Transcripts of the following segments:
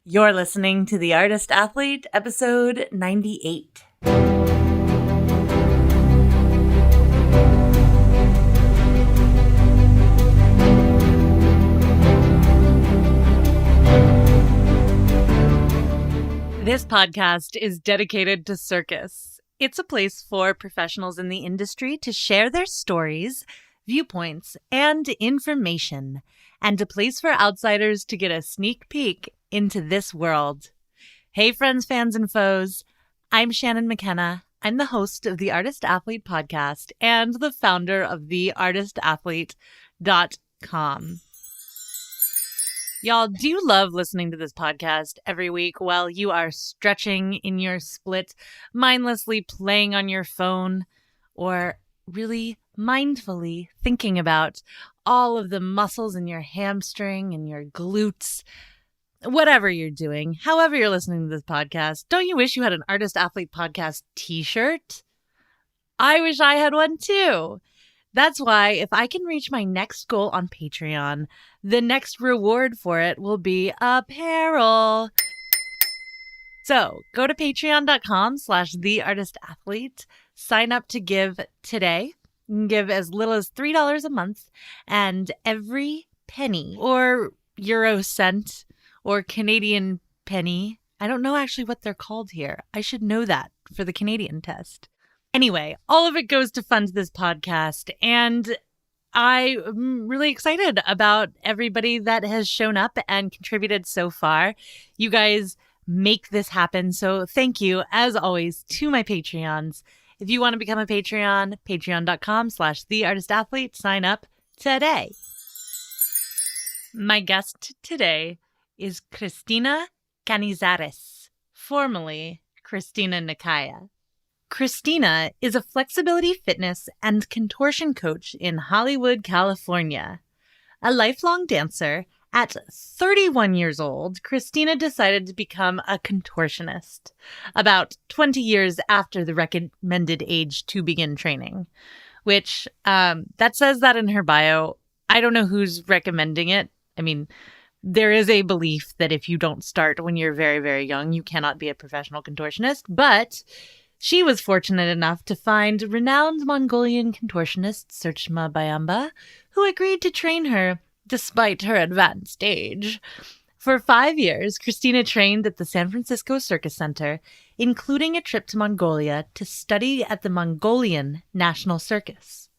You're listening to The Artist Athlete, episode 98. This podcast is dedicated to CIRCUS. It's a place for professionals in the industry to share their stories, viewpoints, and information, and a place for outsiders to get a sneak peek into this world. Hey friends, fans, and foes. I'm Shannon McKenna. I'm the host of the Artist Athlete podcast and the founder of theartistathlete.com. Y'all, do you love listening to this podcast every week while you are stretching in your split, mindlessly playing on your phone, or really mindfully thinking about all of the muscles in your hamstring and your glutes? Whatever you're doing, however you're listening to this podcast, don't you wish you had an Artist Athlete Podcast t-shirt? I wish I had one too. That's why if I can reach my next goal on Patreon, the next reward for it will be apparel. So go to patreon.com/theartistathlete, sign up to give today. You can give as little as $3 a month, and every penny or euro cent or Canadian penny. I don't know actually what they're called here. I should know that for the Canadian test. Anyway, all of it goes to fund this podcast, and I'm really excited about everybody that has shown up and contributed so far. You guys make this happen, so thank you, as always, to my Patreons. If you want to become a Patreon, patreon.com/theartistathlete, sign up today. My guest today is Kristina Canizares, formerly Kristina Nekyia. Kristina is a flexibility fitness and contortion coach in Hollywood, California. A lifelong dancer, at 31 years old, Kristina decided to become a contortionist, about 20 years after the recommended age to begin training, which that says that in her bio. I don't know who's recommending it. I mean, there is a belief that if you don't start when you're very, very young, you cannot be a professional contortionist, but she was fortunate enough to find renowned Mongolian contortionist Serchmaa Byamba, who agreed to train her despite her advanced age. For 5 years, Kristina trained at the San Francisco Circus Center, including a trip to Mongolia to study at the Mongolian National Circus.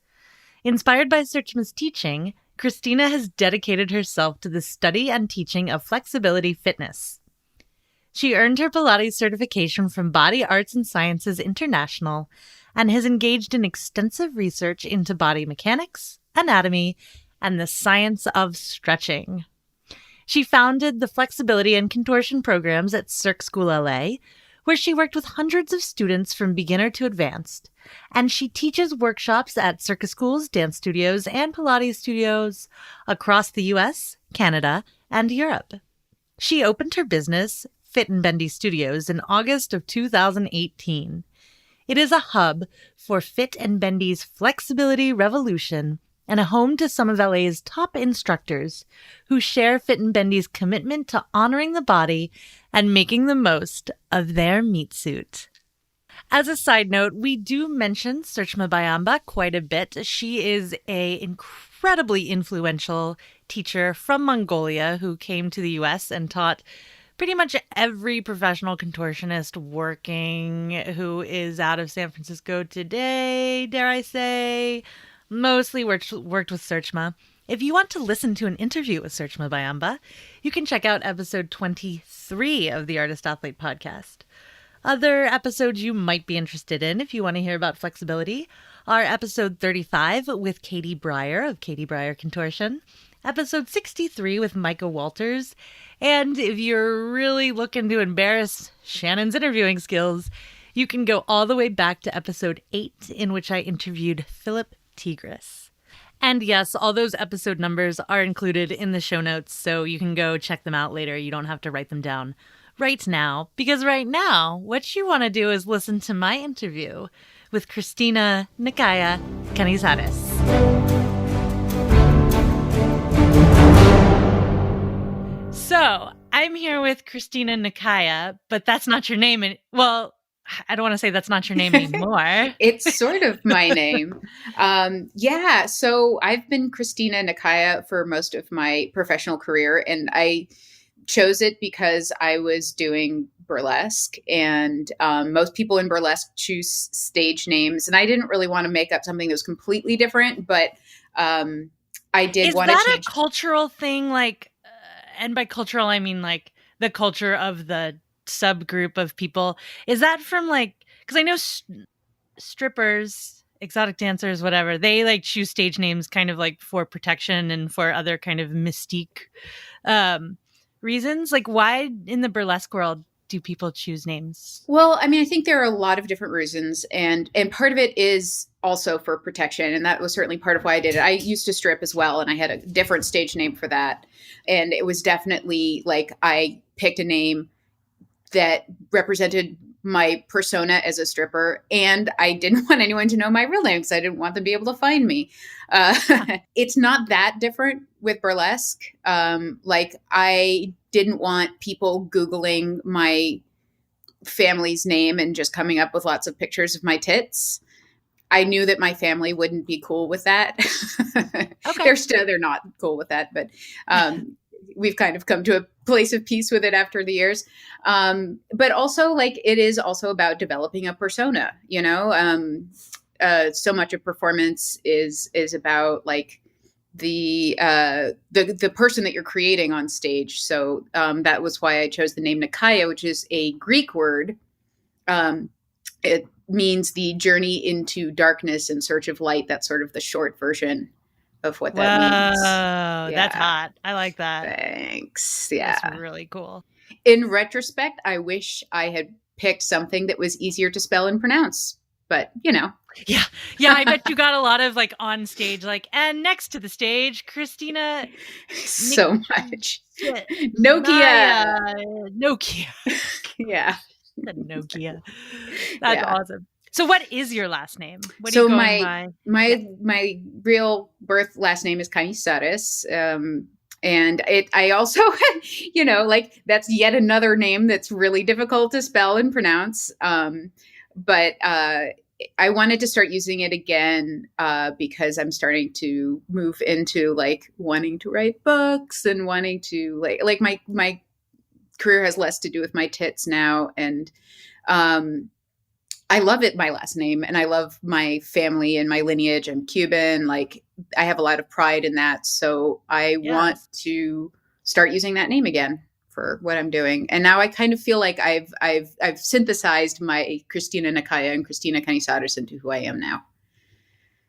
Inspired by Serchmaa's teaching, Kristina has dedicated herself to the study and teaching of flexibility fitness. She earned her Pilates certification from Body Arts and Sciences International and has engaged in extensive research into body mechanics, anatomy, and the science of stretching. She founded the flexibility and contortion programs at Cirque du Soleil, where she worked with hundreds of students from beginner to advanced, and she teaches workshops at circus schools, dance studios, and Pilates studios across the U.S., Canada, and Europe. She opened her business, Fit and Bendy Studios, in August of 2018. It is a hub for Fit and Bendy's flexibility revolution and a home to some of LA's top instructors who share Fit and Bendy's commitment to honoring the body and making the most of their meat suit. As a side note, we do mention Serchmaa Byamba quite a bit. She is an incredibly influential teacher from Mongolia who came to the U.S. and taught pretty much every professional contortionist working who is out of San Francisco today, dare I say. Mostly worked with Serchmaa. If you want to listen to an interview with Serchmaa Byamba, you can check out episode 23 of the Artist Athlete podcast. Other episodes you might be interested in if you want to hear about flexibility are episode 35 with Catie Brier of Catie Brier Contortion, episode 63 with Micah Walters, and if you're really looking to embarrass Shannon's interviewing skills, you can go all the way back to episode 8 in which I interviewed Philip Tigress. And yes, all those episode numbers are included in the show notes, so you can go check them out later. You don't have to write them down right now, because right now, what you want to do is listen to my interview with Kristina Nekyia Canizares. So, I I'm here with Kristina Nekyia, but that's not your name. Well, I don't want to say that's not your name anymore. It's sort of my name. So I've been Kristina Nekyia for most of my professional career, and I chose it because I was doing burlesque, and most people in burlesque choose stage names, and I didn't really want to make up something that was completely different, but I did want to change. Is that a cultural thing? Like, and by cultural, I mean like the culture of the subgroup of people. Is that from like, because I know strippers, exotic dancers, whatever, they like choose stage names kind of like for protection and for other kind of mystique reasons. Like, why in the burlesque world do people choose names? Well, I mean, I think there are a lot of different reasons, and part of it is also for protection, and that was certainly part of why I did it. I used to strip as well, and I had a different stage name for that, and it was definitely like I picked a name that represented my persona as a stripper, and I didn't want anyone to know my real name because I didn't want them to be able to find me. It's not that different with burlesque. Like, I didn't want people Googling my family's name and just coming up with lots of pictures of my tits. I knew that my family wouldn't be cool with that. Okay. They're not cool with that, but we've kind of come to a place of peace with it after the years. But also, like, it is also about developing a persona, you know? So much of performance is about like the person that you're creating on stage. So that was why I chose the name Nekyia, which is a Greek word. It means the journey into darkness in search of light. That's sort of the short version of what that means. Yeah. That's hot. I like that. Thanks. Yeah. That's really cool. In retrospect, I wish I had picked something that was easier to spell and pronounce, but you know. Yeah. I bet you got a lot of like on stage, like, and next to the stage, Kristina. So much. Nekyia. Yeah. Nekyia. That's awesome. So what is your last name? What so my real birth last name is Canizares. And I also, you know, like, that's yet another name that's really difficult to spell and pronounce. But I wanted to start using it again because I'm starting to move into like wanting to write books and wanting to like my career has less to do with my tits now. And I love it, my last name, and I love my family and my lineage. I'm Cuban. Like, I have a lot of pride in that. So I want to start using that name again for what I'm doing. And now I kind of feel like I've synthesized my Kristina Nekyia and Kristina Canizares into who I am now.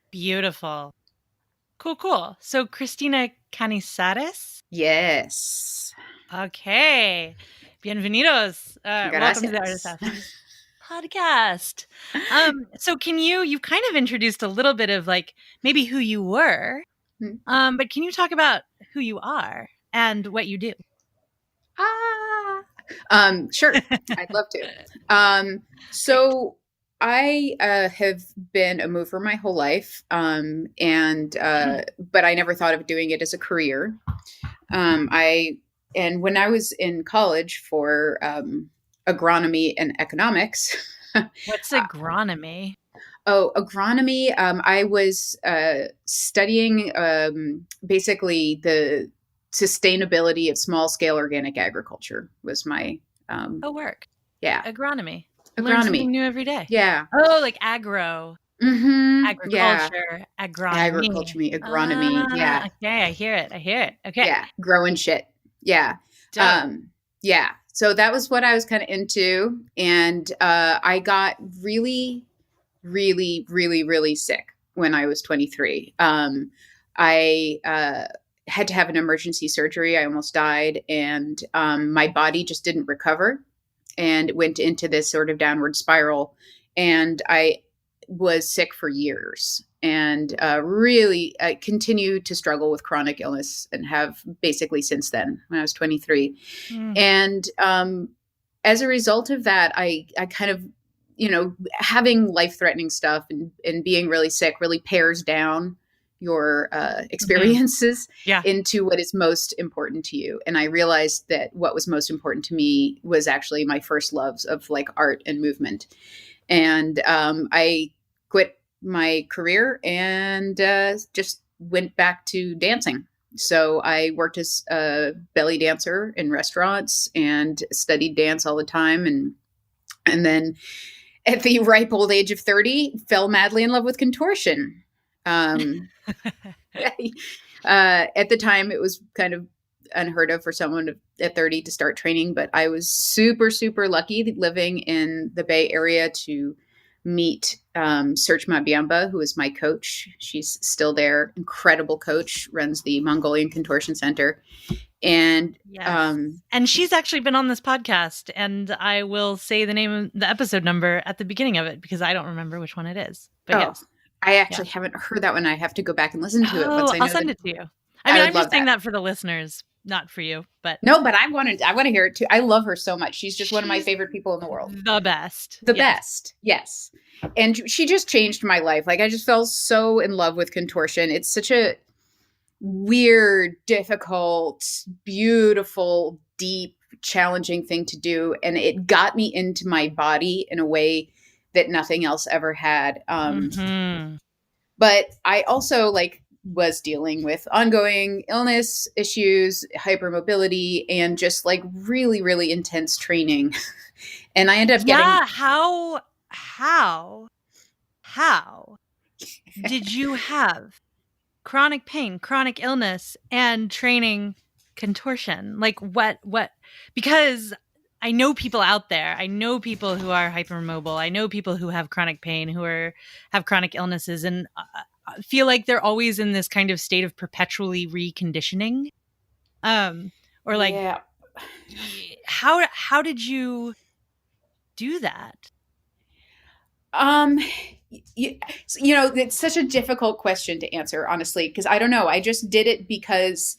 Beautiful. Cool. So Kristina Canizares? Yes. Okay. Bienvenidos. Welcome to the Artist Assassins podcast. So you've kind of introduced a little bit of like maybe who you were, but can you talk about who you are and what you do? Sure. I'd love to. So I have been a mover my whole life, but I never thought of doing it as a career. And when I was in college for agronomy and economics. What's agronomy? Agronomy. I was studying basically the sustainability of small scale organic agriculture was my work. Yeah. Agronomy. Learn something new every day. Yeah. Oh, like agro. Mm-hmm. Agriculture. Yeah. Agronomy. Yeah. Okay, I hear it. Okay. Yeah. Growing shit. Yeah. Yeah. So that was what I was kind of into. And I got really, really, really, really sick when I was 23. I had to have an emergency surgery. I almost died. And my body just didn't recover and went into this sort of downward spiral. And I was sick for years and really continued to struggle with chronic illness and have basically since then when I was 23. And as a result of that, I kind of, you know, having life-threatening stuff and being really sick really pares down your experiences Yeah. into what is most important to you. And I realized that what was most important to me was actually my first loves of like art and movement. And I quit my career and just went back to dancing. So I worked as a belly dancer in restaurants and studied dance all the time. And then at the ripe old age of 30, fell madly in love with contortion. At the time, it was kind of unheard of for someone at 30 to start training, but I was super, super lucky living in the Bay Area to meet Serchmaa Byamba, who is my coach. She's still there. Incredible coach, runs the Mongolian Contortion Center. And yes. And she's actually been on this podcast, and I will say the name of the episode number at the beginning of it because I don't remember which one it is. But yes. I actually haven't heard that one. I have to go back and listen to it. But I'll send it to you. I mean, I'm just saying that for the listeners, not for you. But no, but I want to hear it too. I love her so much. She's just one of my favorite people in the world. The best. The best. Yes. And she just changed my life. Like I just fell so in love with contortion. It's such a weird, difficult, beautiful, deep, challenging thing to do. And it got me into my body in a way that nothing else ever had. But I also was dealing with ongoing illness issues, hypermobility, and just really, really intense training. And I ended up getting... Yeah, how did you have chronic pain, chronic illness, and training contortion? What? Because I know people out there. I know people who are hypermobile. I know people who have chronic pain, who have chronic illnesses, and feel like they're always in this kind of state of perpetually reconditioning. Yeah. How did you do that? It's such a difficult question to answer, honestly, because I don't know. I just did it because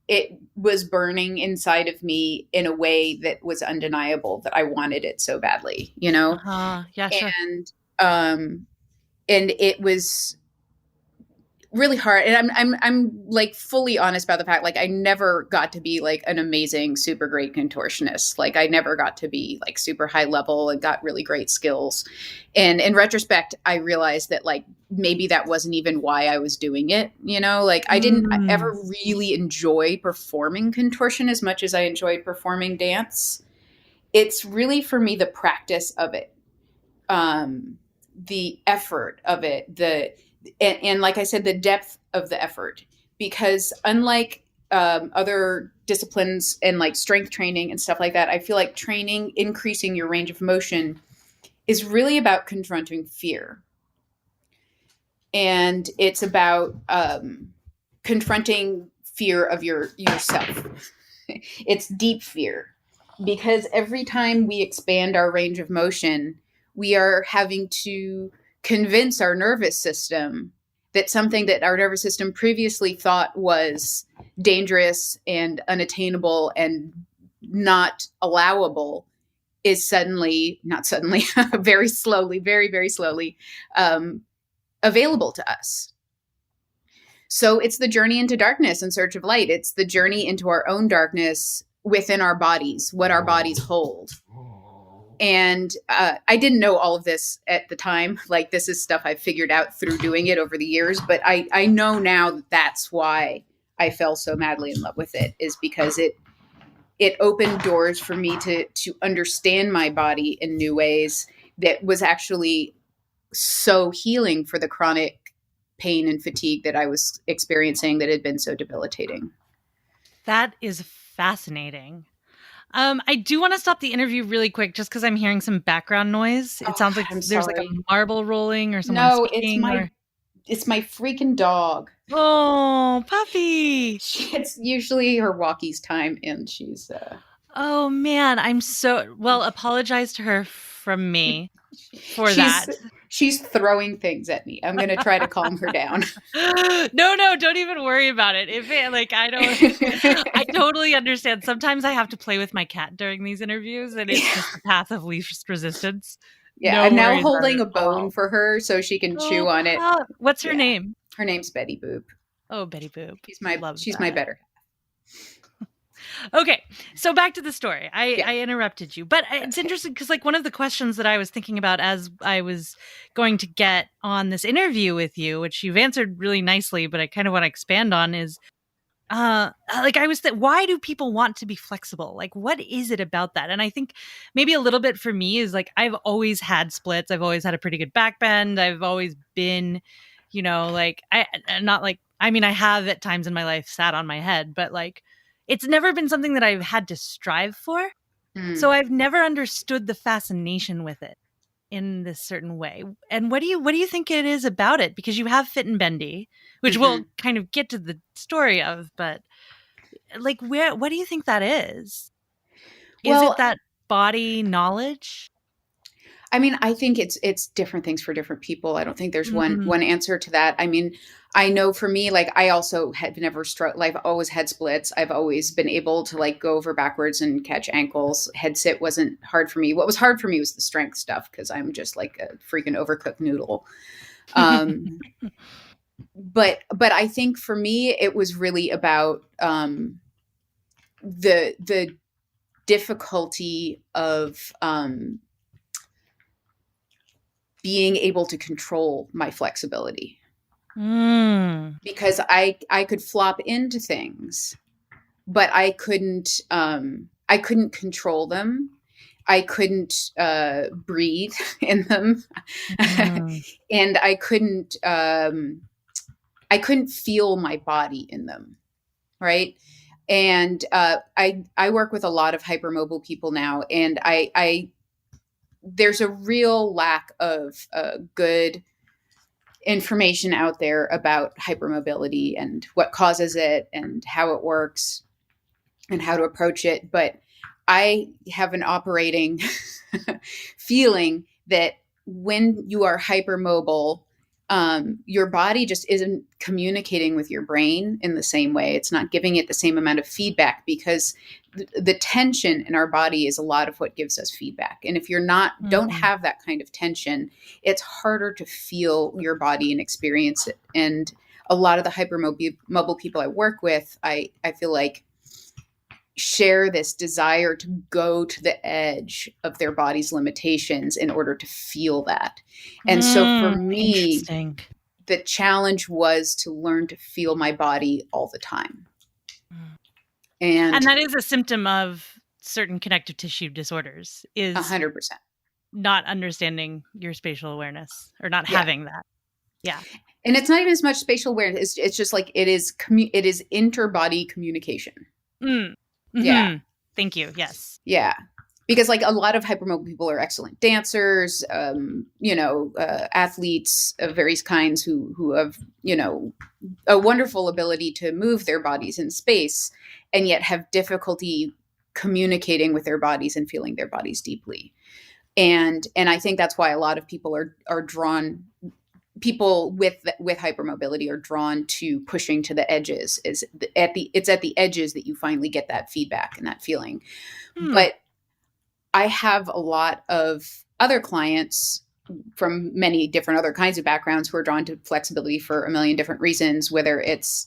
it was burning inside of me in a way that was undeniable, that I wanted it so badly, Yeah, sure. And it was really hard. And I'm fully honest about the fact, I never got to be an amazing, super great contortionist. I never got to be super high level and got really great skills. And in retrospect, I realized that maybe that wasn't even why I was doing it. I didn't ever really enjoy performing contortion as much as I enjoyed performing dance. It's really, for me, the practice of it, the effort of it, and like I said, the depth of the effort, because unlike other disciplines and strength training and stuff like that, I feel like training, increasing your range of motion, is really about confronting fear. And it's about confronting fear of yourself. It's deep fear, because every time we expand our range of motion, we are having to convince our nervous system that something that our nervous system previously thought was dangerous and unattainable and not allowable is very slowly, very, very slowly, available to us. So it's the journey into darkness in search of light. It's the journey into our own darkness within our bodies, what our bodies hold. And I didn't know all of this at the time. This is stuff I've figured out through doing it over the years. But I know now that that's why I fell so madly in love with it, is because it opened doors for me to understand my body in new ways that was actually so healing for the chronic pain and fatigue that I was experiencing that had been so debilitating. That is fascinating. I do want to stop the interview really quick just because I'm hearing some background noise. It sounds like there's a marble rolling or someone speaking. No, it's my freaking dog. Oh, puppy. It's usually her walkies time, and she's... Oh, man. Apologize to her from me for that. She's throwing things at me. I'm going to try to calm her down. No, don't even worry about it. I totally understand. Sometimes I have to play with my cat during these interviews, and it's just the path of least resistance. Yeah, I'm now holding a bone for her so she can chew on it. What's her name? Her name's Betty Boop. Oh, Betty Boop. She's my better. Okay, so back to the story. I interrupted you, but it's interesting because like one of the questions that I was thinking about as I was going to get on this interview with you, which you've answered really nicely, but I kind of want to expand on is, like I was why do people want to be flexible? Like, what is it about that? And I think maybe a little bit for me is like I've always had splits. I've always had a pretty good back bend. I've always been, like I have at times in my life sat on my head, but like it's never been something that I've had to strive for. So I've never understood the fascination with it in this certain way. And what do you think it is about it? Because you have Fit and Bendy, which we'll kind of get to the story of, but like what do you think that is? Is it that body knowledge? I mean, I think it's different things for different people. I don't think there's one answer to that. I mean, I know for me, like I also had never I've always had splits. I've always been able to like go over backwards and catch ankles. Head sit wasn't hard for me. What was hard for me was the strength stuff because I'm just like a freaking overcooked noodle. But I think for me, it was really about the difficulty of being able to control my flexibility. Because I could flop into things, but I couldn't control them. I couldn't breathe in them. And I couldn't feel my body in them. Right. And I work with a lot of hypermobile people now, and there's a real lack of good information out there about hypermobility and what causes it and how it works and how to approach it. But I have an operating feeling that when you are hypermobile, your body just isn't communicating with your brain in the same way. It's not giving it the same amount of feedback because the tension in our body is a lot of what gives us feedback. And if you're don't have that kind of tension, it's harder to feel your body and experience it. And a lot of the hypermobile people I work with, I feel like share this desire to go to the edge of their body's limitations in order to feel that. And so for me, the challenge was to learn to feel my body all the time. And that is a symptom of certain connective tissue disorders, is 100%. Not understanding your spatial awareness or not having that. Yeah. And it's not even as much spatial awareness. It's just like it is inter-body communication. Yeah. Thank you. Yes. Yeah. Because like a lot of hypermobile people are excellent dancers, athletes of various kinds who have, a wonderful ability to move their bodies in space and yet have difficulty communicating with their bodies and feeling their bodies deeply. And I think that's why a lot of people are drawn, people with hypermobility are drawn to pushing to the edges. It's at the edges that you finally get that feedback and that feeling. But I have a lot of other clients from many different other kinds of backgrounds who are drawn to flexibility for a million different reasons, whether it's,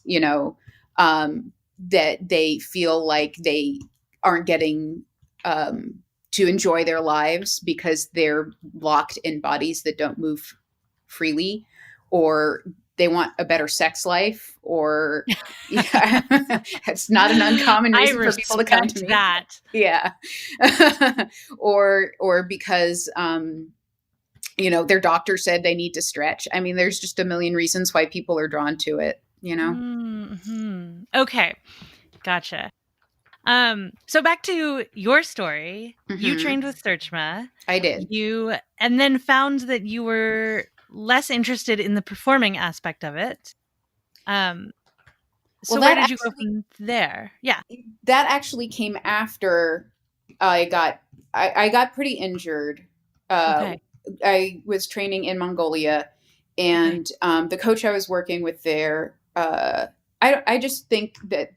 that they feel like they aren't getting to enjoy their lives because they're locked in bodies that don't move freely, or they want a better sex life, or it's not an uncommon reason for people to come to me. That. Yeah. or because, their doctor said they need to stretch. I mean, there's just a million reasons why people are drawn to it, Okay. Gotcha. So back to your story, you trained with Serchmaa. I did. And then found that you were less interested in the performing aspect of it. So where did you go from there? Yeah. That actually came after I got pretty injured. I was training in Mongolia, and the coach I was working with there, I just think that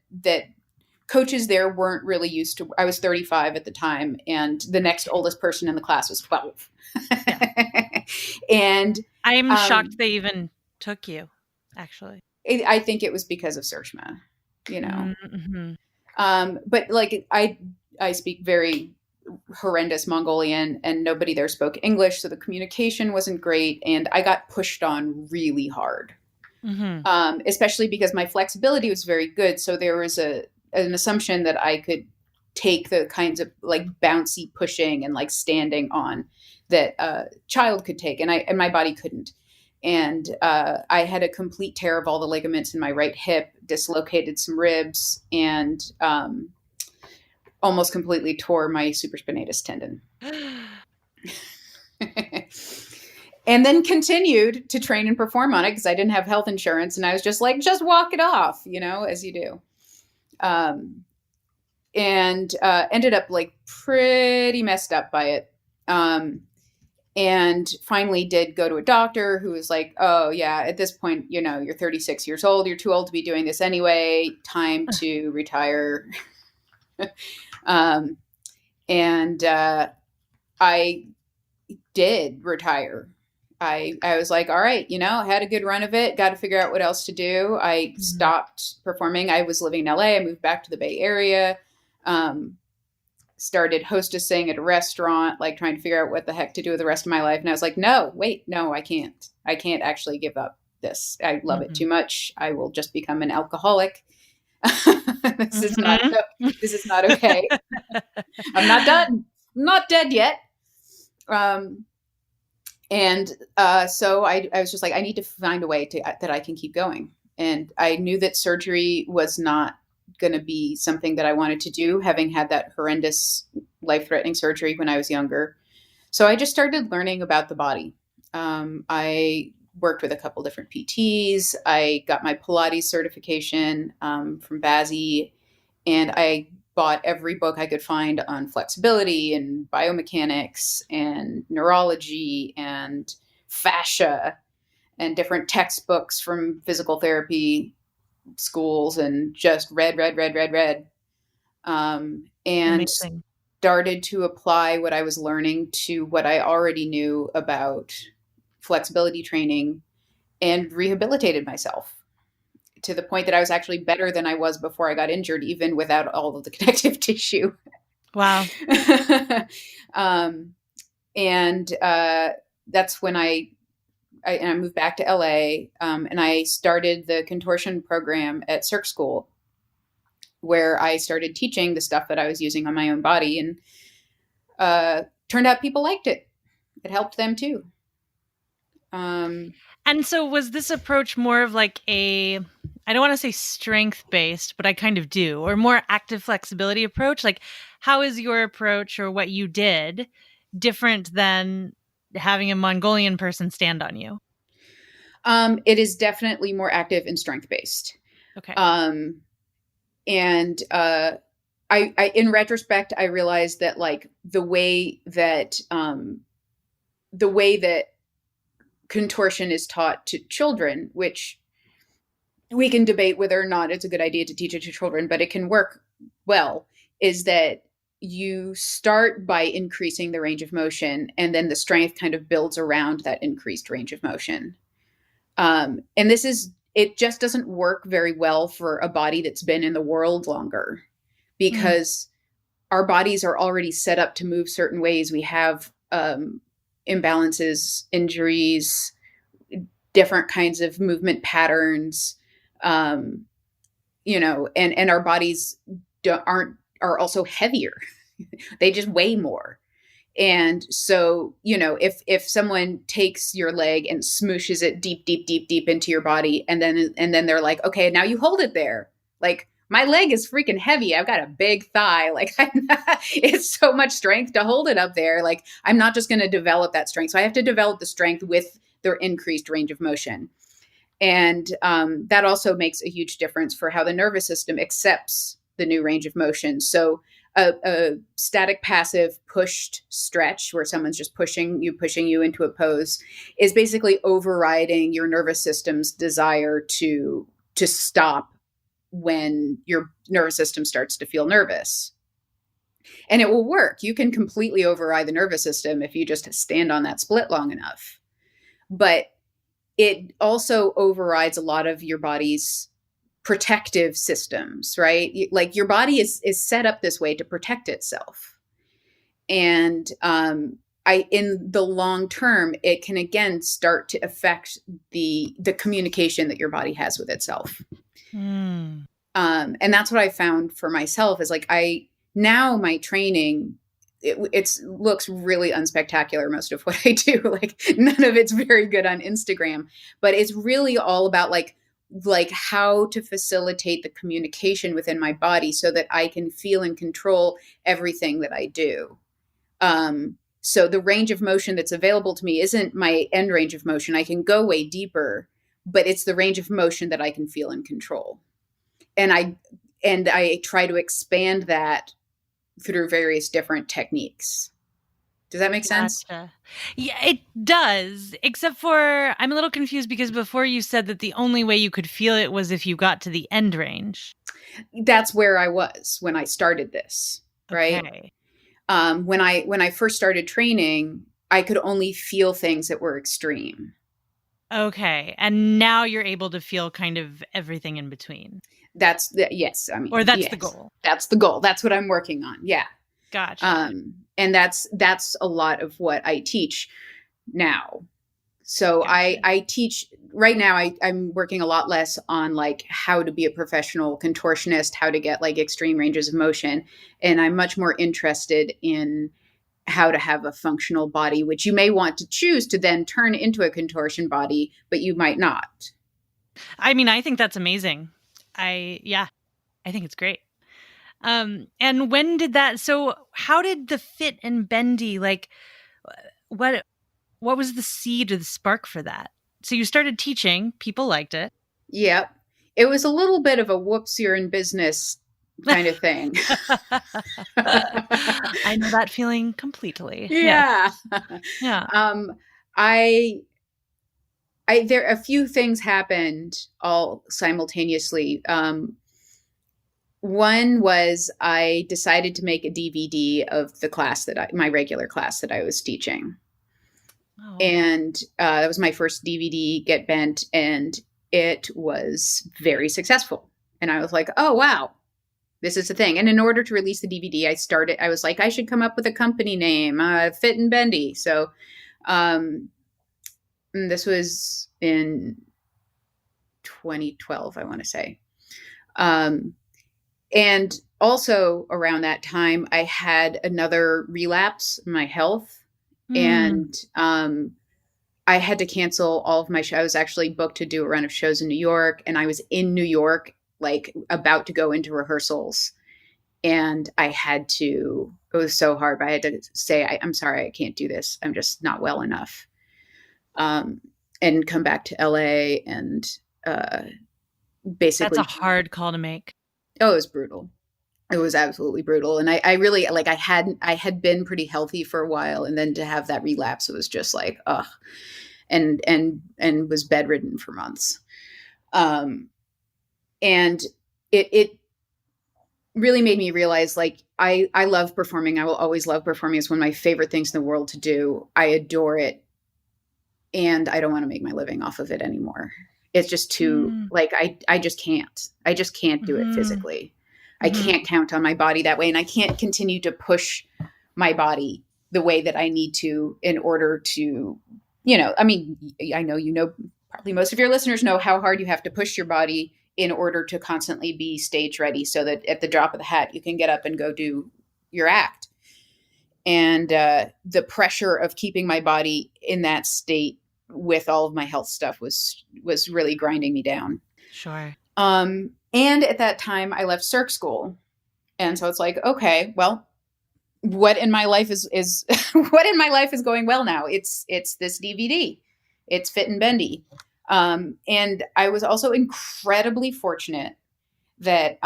coaches there weren't really used to. I was 35 at the time, and the next oldest person in the class was 12. Yeah. And I'm shocked they even took you. actually? I think it was because of Serchmaa, you know. Mm-hmm. But like I speak very horrendous Mongolian, and nobody there spoke English, so the communication wasn't great, and I got pushed on really hard. Mm-hmm. Especially because my flexibility was very good, so there was an assumption that I could take the kinds of like bouncy pushing and like standing on that a child could take, and my body couldn't. And I had a complete tear of all the ligaments in my right hip, dislocated some ribs, and almost completely tore my supraspinatus tendon. And then continued to train and perform on it because I didn't have health insurance. And I was just like, just walk it off, you know, as you do. And ended up like pretty messed up by it. And finally did go to a doctor who was like, oh, yeah, at this point, you know, you're 36 years old. You're too old to be doing this anyway. Time to retire. And I did retire. I was like, all right, you know, I had a good run of it. Got to figure out what else to do. I stopped performing. I was living in LA. I moved back to the Bay Area. Started hostessing at a restaurant, like trying to figure out what the heck to do with the rest of my life. And I was like, no, I can't. I can't actually give up this. I love it too much. I will just become an alcoholic. This is not okay. I'm not done. I'm not dead yet. So I was just like, I need to find a way that I can keep going. And I knew that surgery was not going to be something that I wanted to do, having had that horrendous life-threatening surgery when I was younger. So I just started learning about the body. I worked with a couple different PTs. I got my Pilates certification from Bazzi, and I bought every book I could find on flexibility and biomechanics and neurology and fascia and different textbooks from physical therapy schools, and just read. And Amazing. started to apply what I was learning to what I already knew about flexibility training, and rehabilitated myself to the point that I was actually better than I was before I got injured, even without all of the connective tissue. Wow. And that's when I moved back to LA, and I started the contortion program at Cirque School, where I started teaching the stuff that I was using on my own body, and turned out people liked it. It helped them too. And so was this approach more of like I don't want to say strength-based, but I kind of do, or more active flexibility approach? Like, how is your approach or what you did different than having a Mongolian person stand on you? It is definitely more active and strength-based. Okay. And I in retrospect, I realized that like the way that contortion is taught to children, which we can debate whether or not it's a good idea to teach it to children, but it can work well, is that you start by increasing the range of motion, and then the strength kind of builds around that increased range of motion. And it just doesn't work very well for a body that's been in the world longer, because our bodies are already set up to move certain ways. We have imbalances, injuries, different kinds of movement patterns, you know, and our bodies are also heavier. They just weigh more. And so, you know, if someone takes your leg and smooshes it deep into your body, and then they're like, okay, now you hold it there. Like, my leg is freaking heavy. I've got a big thigh. Like, it's so much strength to hold it up there. Like, I'm not just going to develop that strength. So I have to develop the strength with their increased range of motion. And that also makes a huge difference for how the nervous system accepts the new range of motion. So a static passive pushed stretch, where someone's just pushing you into a pose, is basically overriding your nervous system's desire to stop when your nervous system starts to feel nervous. And it will work. You can completely override the nervous system if you just stand on that split long enough. But it also overrides a lot of your body's protective systems, right? Like your body is set up this way to protect itself. And in the long term, it can again start to affect the communication that your body has with itself. And that's what I found for myself is like, now my training, it looks really unspectacular, most of what I do. Like none of it's very good on Instagram, but it's really all about like how to facilitate the communication within my body so that I can feel and control everything that I do. So the range of motion that's available to me isn't my end range of motion. I can go way deeper, but it's the range of motion that I can feel and control. And I try to expand that through various different techniques. Does that make sense? Gotcha. Yeah, it does. Except for I'm a little confused because before you said that the only way you could feel it was if you got to the end range. That's where I was when I started this, right? Okay. When I first started training, I could only feel things that were extreme. Okay. And now you're able to feel kind of everything in between. Yes. I mean, or that's yes, the goal. That's the goal. That's what I'm working on. Yeah. Gotcha. And that's a lot of what I teach now. So gotcha. I teach right now. I'm working a lot less on like how to be a professional contortionist, how to get like extreme ranges of motion. And I'm much more interested in how to have a functional body, which you may want to choose to then turn into a contortion body, but you might not. I mean, I think that's amazing. I think it's great. And when did that, so how did the fit and bendy, like what was the seed or the spark for that? So you started teaching, people liked it. Yep. It was a little bit of a whoops, you're in business kind of thing. I know that feeling completely. Yeah. Yeah. There a few things happened all simultaneously. One was I decided to make a DVD of the class my regular class that I was teaching. Oh. And that was my first DVD get bent, and it was very successful. And I was like, oh, wow, this is the thing. And in order to release the DVD, I was like, I should come up with a company name, Fit and Bendy. So this was in 2012, I want to say. And also around that time, I had another relapse in my health. And I had to cancel all of my shows. I was actually booked to do a run of shows in New York. And I was in New York, like about to go into rehearsals. And it was so hard, but I had to say, I'm sorry, I can't do this. I'm just not well enough. And come back to LA and basically. That's a hard call to make. Oh, it was brutal. It was absolutely brutal. And I really, like, I had been pretty healthy for a while. And then to have that relapse, it was just like, ugh, and was bedridden for months. And it really made me realize, like, I love performing. I will always love performing. It's one of my favorite things in the world to do. I adore it. And I don't want to make my living off of it anymore. It's just too, like, I just can't. I just can't do it physically. I can't count on my body that way. And I can't continue to push my body the way that I need to in order to, I mean, I know, probably most of your listeners know how hard you have to push your body in order to constantly be stage ready so that at the drop of the hat, you can get up and go do your act. And the pressure of keeping my body in that state with all of my health stuff was really grinding me down. Sure. And at that time I left Cirque school. And so it's like, okay, well, what in my life is what in my life is going well now? It's this DVD. It's Fit and Bendy. And I was also incredibly fortunate that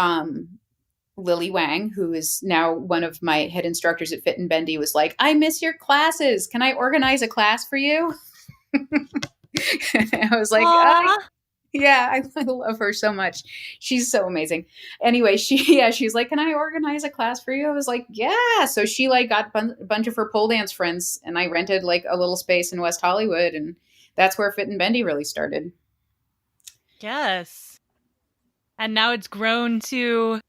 Lily Wang, who is now one of my head instructors at Fit and Bendy, was like, I miss your classes. Can I organize a class for you? I was like, yeah, I love her so much. She's so amazing. Anyway, she's like, can I organize a class for you? I was like, yeah. So she like got a bunch of her pole dance friends, and I rented like a little space in West Hollywood, and that's where Fit and Bendy really started. Yes. And now it's grown to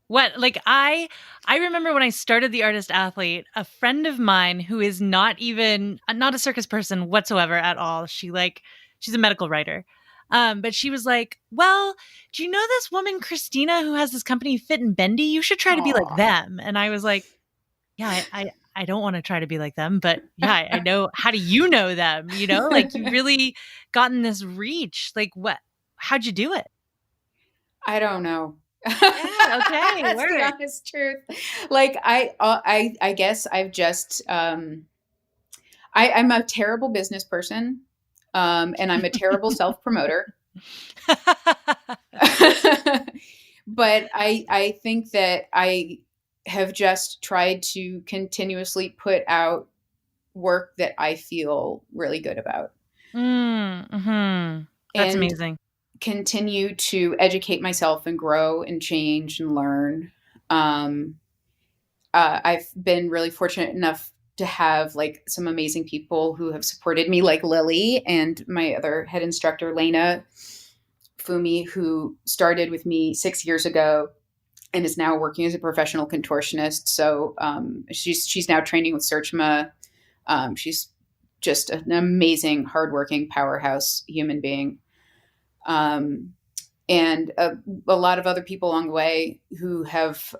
what? Like I remember when I started the Artist Athlete, a friend of mine who is not a circus person whatsoever at all. She's a medical writer. But she was like, "Well, do you know this woman Kristina who has this company Fit and Bendy? You should try to be like them." And I was like, "Yeah, I don't want to try to be like them, but yeah, I know. How do you know them? You know, like you really gotten this reach. Like what? How'd you do it?" I don't know. Yeah, okay. That's the honest truth. Like I guess I've just I'm a terrible business person, and I'm a terrible self promoter. But I think that I have just tried to continuously put out work that I feel really good about. Mm-hmm. That's amazing. Continue to educate myself and grow and change and learn. I've been really fortunate enough to have like some amazing people who have supported me, like Lily and my other head instructor, Lena Fumi, who started with me 6 years ago and is now working as a professional contortionist. So she's now training with Serchmaa. She's just an amazing, hardworking powerhouse human being. And a lot of other people along the way who have,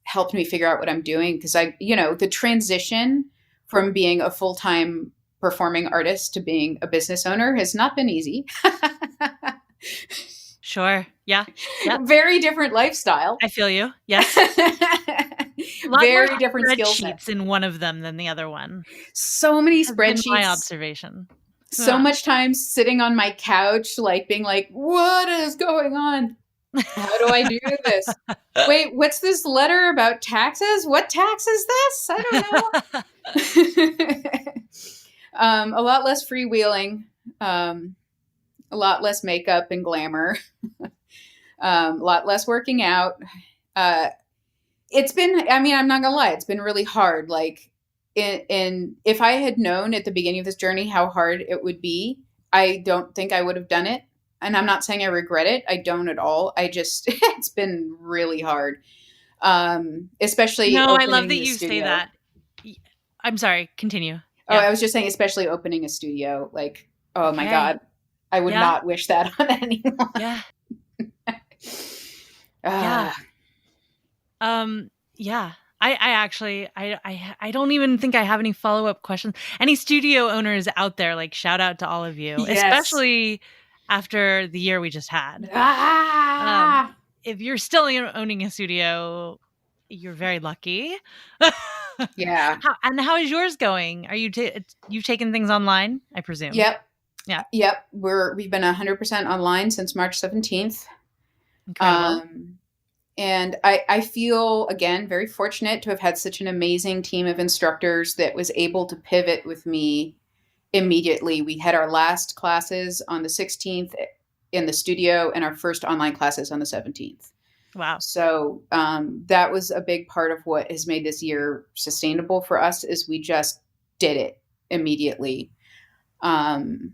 helped me figure out what I'm doing. Cause the transition from being a full-time performing artist to being a business owner has not been easy. Sure. Yeah. Yep. Very different lifestyle. I feel you. Yes. Very different skill sets in one of them than the other one. So many spreadsheets. My observation. So much time sitting on my couch, like being like, what is going on? How do I do this? Wait, what's this letter about taxes? What tax is this? I don't know. A lot less freewheeling, a lot less makeup and glamour, a lot less working out. It's been, I'm not gonna lie, it's been really hard. Like, and if I had known at the beginning of this journey how hard it would be, I don't think I would have done it. And I'm not saying I regret it. I don't at all. It's been really hard. Especially. No, I love that you say that. I'm sorry. Continue. Yeah. Oh, I was just saying, especially opening a studio. Like, oh my God, I would not wish that on anyone. Yeah. Yeah. I actually, I don't even think I have any follow-up questions. Any studio owners out there, like shout out to all of you, especially after the year we just had. If you're still owning a studio, you're very lucky. Yeah. How is yours going? Are you've taken things online, I presume? Yep. Yeah. Yep. We've been 100% online since March 17th. Incredible. And I feel, again, very fortunate to have had such an amazing team of instructors that was able to pivot with me immediately. We had our last classes on the 16th in the studio and our first online classes on the 17th. Wow. So that was a big part of what has made this year sustainable for us is we just did it immediately. And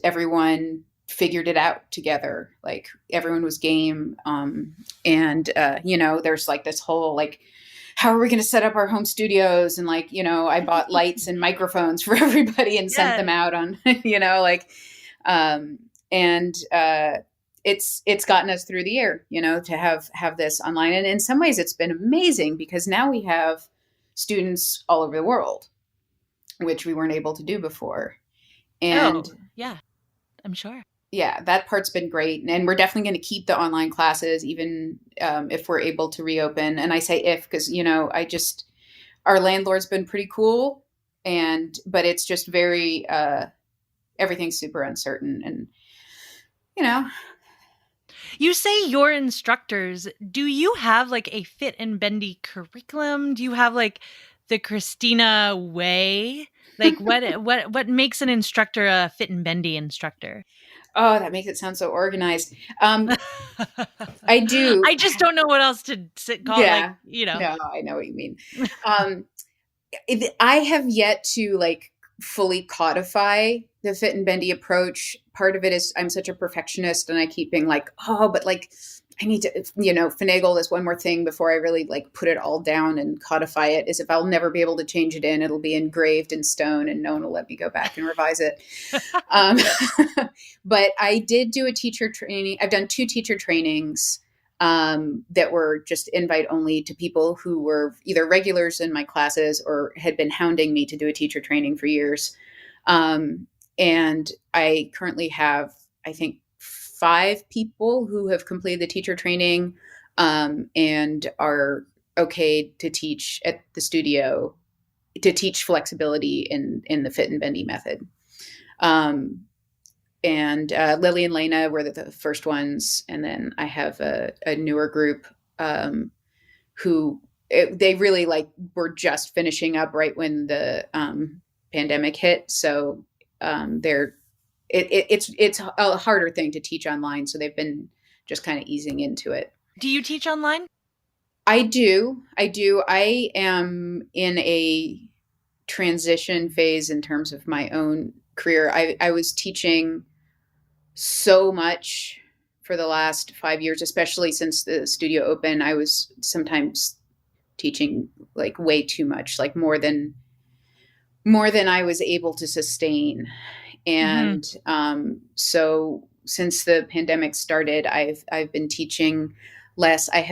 everyone figured it out together. Like everyone was game. There's like this whole, like, how are we going to set up our home studios? And like, I bought lights and microphones for everybody and sent them out on, it's gotten us through the year, to have this online. And in some ways it's been amazing because now we have students all over the world, which we weren't able to do before. And I'm sure. Yeah, that part's been great. And we're definitely going to keep the online classes, even if we're able to reopen. And I say if, because, our landlord's been pretty cool. But it's just very, everything's super uncertain. And, You say your instructors, do you have like a Fit and Bendy curriculum? Do you have like the Kristina way? Like what makes an instructor a Fit and Bendy instructor? Oh, that makes it sound so organized. I do. I just don't know what else to call it. No, I know what you mean. I have yet to like fully codify the fit and bendy approach. Part of it is I'm such a perfectionist and I keep being like, oh, but like I need to, finagle this one more thing before I really like put it all down and codify it, is if I'll never be able to change it in, it'll be engraved in stone and no one will let me go back and revise it. But I did do a teacher training. I've done 2 teacher trainings that were just invite only to people who were either regulars in my classes or had been hounding me to do a teacher training for years. And I currently have, I think, 5 people who have completed the teacher training and are okay to teach at the studio, to teach flexibility in the fit and bendy method. And Lily and Lena were the first ones. And then I have a newer group who they really like were just finishing up right when the pandemic hit. So it's a harder thing to teach online. So they've been just kind of easing into it. Do you teach online? I do. I am in a transition phase in terms of my own career. I was teaching so much for the last 5 years, especially since the studio opened. I was sometimes teaching like way too much, like more than I was able to sustain. And so since the pandemic started, I've been teaching less. I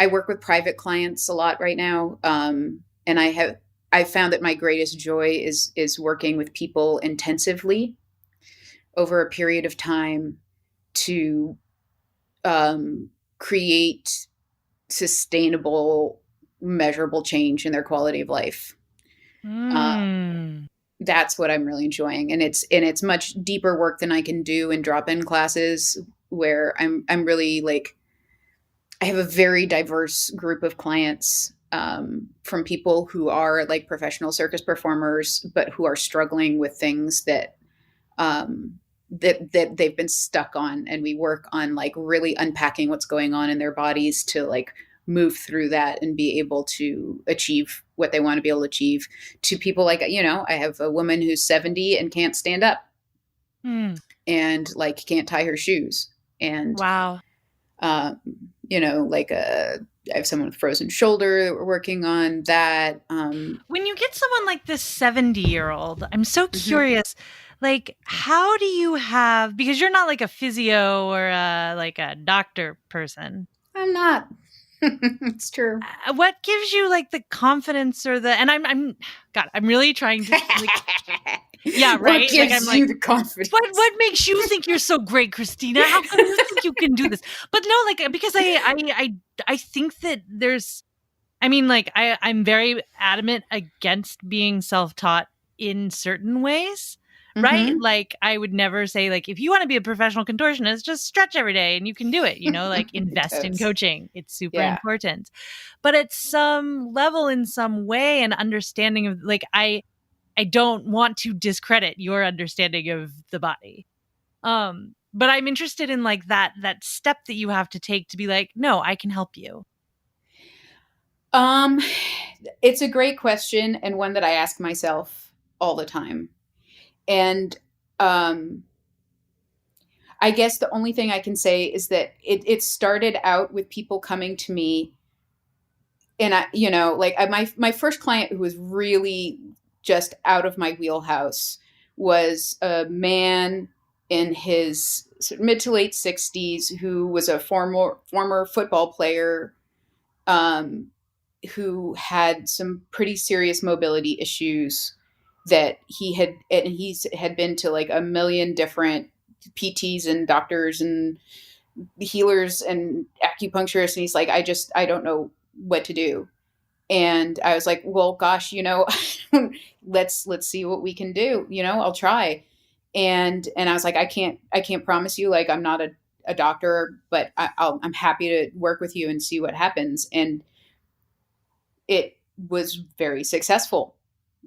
work with private clients a lot right now. And I found that my greatest joy is working with people intensively over a period of time to create sustainable, measurable change in their quality of life. That's what I'm really enjoying. And it's much deeper work than I can do in drop-in classes, where I'm really like, I have a very diverse group of clients, from people who are like professional circus performers, but who are struggling with things that they've been stuck on. And we work on like really unpacking what's going on in their bodies to like move through that and be able to achieve what they want to be able to achieve. To people like, I have a woman who's 70 and can't stand up and like can't tie her shoes. And wow. I have someone with frozen shoulder that we're working on that. When you get someone like this 70-year-old, I'm so curious, like, how do you have, because you're not like a physio or like a doctor person. I'm not. It's true. What gives you like the confidence or and I'm really trying to like, yeah, right. What gives you the confidence? What makes you think you're so great, Kristina? How come you think you can do this? But no, like, because I think that there's, I mean, like, I'm very adamant against being self-taught in certain ways. Right? Like, I would never say, like, if you want to be a professional contortionist, just stretch every day and you can do it, like invest in coaching. It's super important. But at some level, in some way, an understanding of, like, I don't want to discredit your understanding of the body. But I'm interested in like that step that you have to take to be like, no, I can help you. It's a great question, and one that I ask myself all the time. And I guess the only thing I can say is that it started out with people coming to me, and my first client who was really just out of my wheelhouse was a man in his mid to late 60s who was a former football player, who had some pretty serious mobility issues. That he's had been to like a million different PTs and doctors and healers and acupuncturists. And he's like, I don't know what to do. And I was like, well, gosh, let's see what we can do. I'll try. And I was like, I can't promise you, like, I'm not a doctor, but I'm happy to work with you and see what happens. And it was very successful.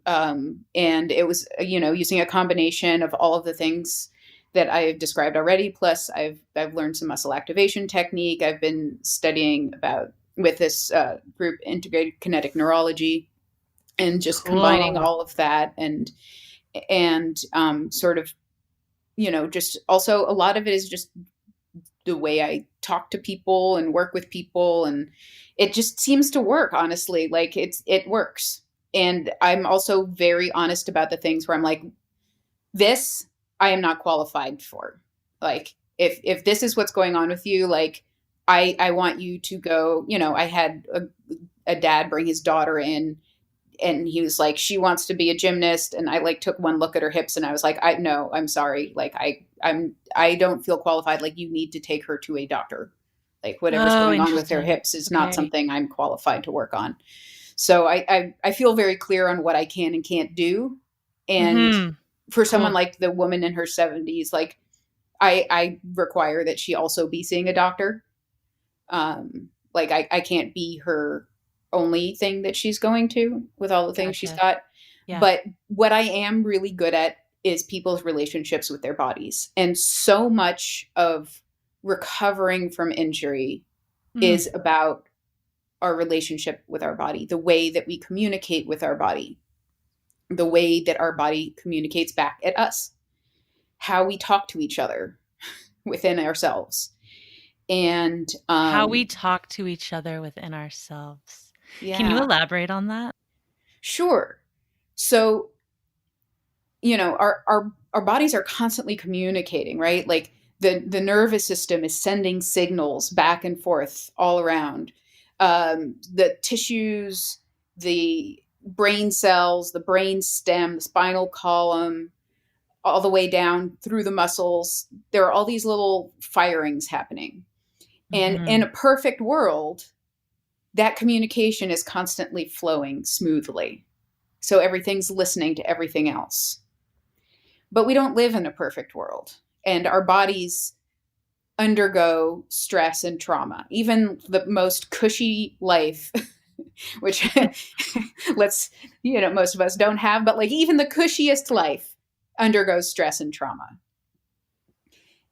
And it was, using a combination of all of the things that I've described already. Plus I've learned some muscle activation technique. I've been studying with this group, integrated kinetic neurology. and just combining Cool. all of that and sort of, just also a lot of it is just the way I talk to people and work with people. And it just seems to work, honestly. Like it works. And I'm also very honest about the things where I'm like, this, I am not qualified for. Like, if this is what's going on with you, like, I want you to go, I had a dad bring his daughter in, and he was like, she wants to be a gymnast. And I like took one look at her hips and I was like, no, I'm sorry. Like, I don't feel qualified. Like, you need to take her to a doctor. Like, whatever's going on with her hips is not something I'm qualified to work on. So I feel very clear on what I can and can't do. And for someone like the woman in her 70s, like, I require that she also be seeing a doctor. Like, I can't be her only thing that she's going to with all the things she's got. Yeah. But what I am really good at is people's relationships with their bodies. And so much of recovering from injury is about our relationship with our body, the way that we communicate with our body, the way that our body communicates back at us, how we talk to each other within ourselves. And how we talk to each other within ourselves. Yeah. Can you elaborate on that? Sure. So, our bodies are constantly communicating, right? Like the nervous system is sending signals back and forth all around. The tissues, the brain cells, the brain stem, the spinal column, all the way down through the muscles. There are all these little firings happening. And in a perfect world, that communication is constantly flowing smoothly. So everything's listening to everything else. But we don't live in a perfect world. And our bodies undergo stress and trauma. Even the most cushy life, which most of us don't have, but like even the cushiest life undergoes stress and trauma.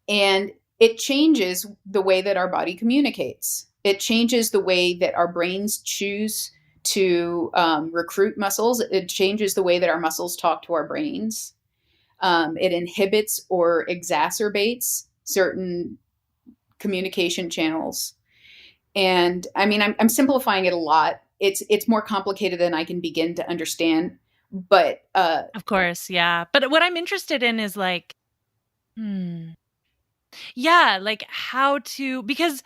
And it changes the way that our body communicates. It changes the way that our brains choose to recruit muscles. It changes the way that our muscles talk to our brains. It inhibits or exacerbates certain communication channels. And I mean, I'm simplifying it a lot. It's more complicated than I can begin to understand. But of course, yeah. But what I'm interested in is like, yeah, like how to, because